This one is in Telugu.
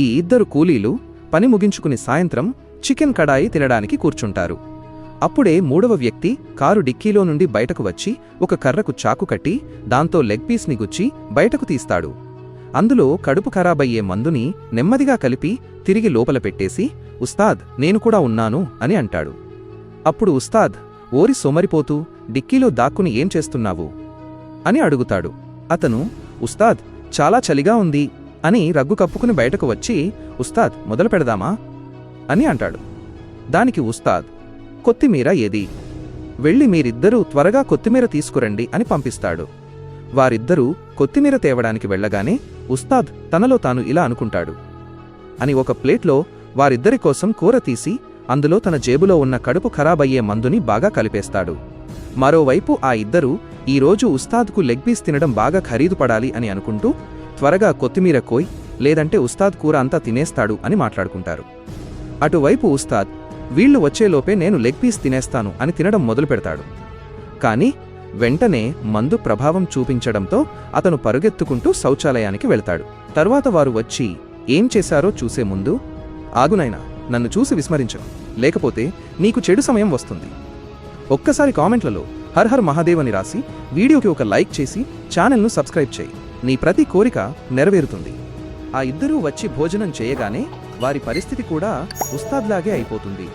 ఈ ఇద్దరు కూలీలు పని ముగించుకుని సాయంత్రం చికెన్ కడాయి తినడానికి కూర్చుంటారు. అప్పుడే మూడవ వ్యక్తి కారు డిక్కీలో నుండి బయటకు వచ్చి ఒక కర్రకు చాకు కట్టి దాంతో లెగ్ పీస్ని గుచ్చి బయటకు తీస్తాడు. అందులో కడుపు ఖరాబయ్యే మందుని నెమ్మదిగా కలిపి తిరిగి లోపల పెట్టేసి, ఉస్తాద్, నేను కూడా ఉన్నాను అని అంటాడు. అప్పుడు ఉస్తాద్, ఓరి సోమరిపోతూ, డిక్కీలో దాక్కుని ఏం చేస్తున్నావు అని అడుగుతాడు. అతను, ఉస్తాద్, చాలా చలిగా ఉంది అని రగ్గు కప్పుకుని బయటకు వచ్చి, ఉస్తాద్, మొదలు పెడదామా అని అంటాడు. దానికి ఉస్తాద్, కొత్తిమీర ఏది? వెళ్ళి మీరిద్దరూ త్వరగా కొత్తిమీర తీసుకురండి అని పంపిస్తాడు. వారిద్దరూ కొత్తిమీర తేవడానికి వెళ్లగానే ఉస్తాద్ తనలో తాను ఇలా అనుకుంటాడు అని ఒక ప్లేట్లో వారిద్దరి కోసం కూర తీసి అందులో తన జేబులో ఉన్న కడుపు ఖరాబయ్యే మందుని బాగా కలిపేస్తాడు. మరోవైపు ఆ ఇద్దరూ ఈరోజు ఉస్తాద్కు లెగ్ పీస్ తినడం బాగా ఖరీదు పడాలి అని అనుకుంటూ త్వరగా కొత్తిమీర కోయ్, లేదంటే ఉస్తాద్ కూర అంతా తినేస్తాడు అని మాట్లాడుకుంటారు. అటువైపు ఉస్తాద్, వీళ్లు వచ్చేలోపే నేను లెగ్ పీస్ తినేస్తాను అని తినడం మొదలు పెడతాడు. కాని వెంటనే మందు ప్రభావం చూపించడంతో అతను పరుగెత్తుకుంటూ శౌచాలయానికి వెళ్తాడు. తర్వాత వారు వచ్చి ఏం చేశారో చూసే ముందు, ఆగునైనా, నన్ను చూసి విస్మరించను, లేకపోతే నీకు చెడు సమయం వస్తుంది. ఒక్కసారి కామెంట్లలో హర్ హర్ మహాదేవ్ అని రాసి వీడియోకి ఒక లైక్ చేసి ఛానల్ను సబ్స్క్రైబ్ చేయి. నీ ప్రతి కోరిక నెరవేరుతుంది. ఆ ఇద్దరూ వచ్చి భోజనం చేయగానే వారి పరిస్థితి కూడా ఉస్తాద్లాగే అయిపోతుంది.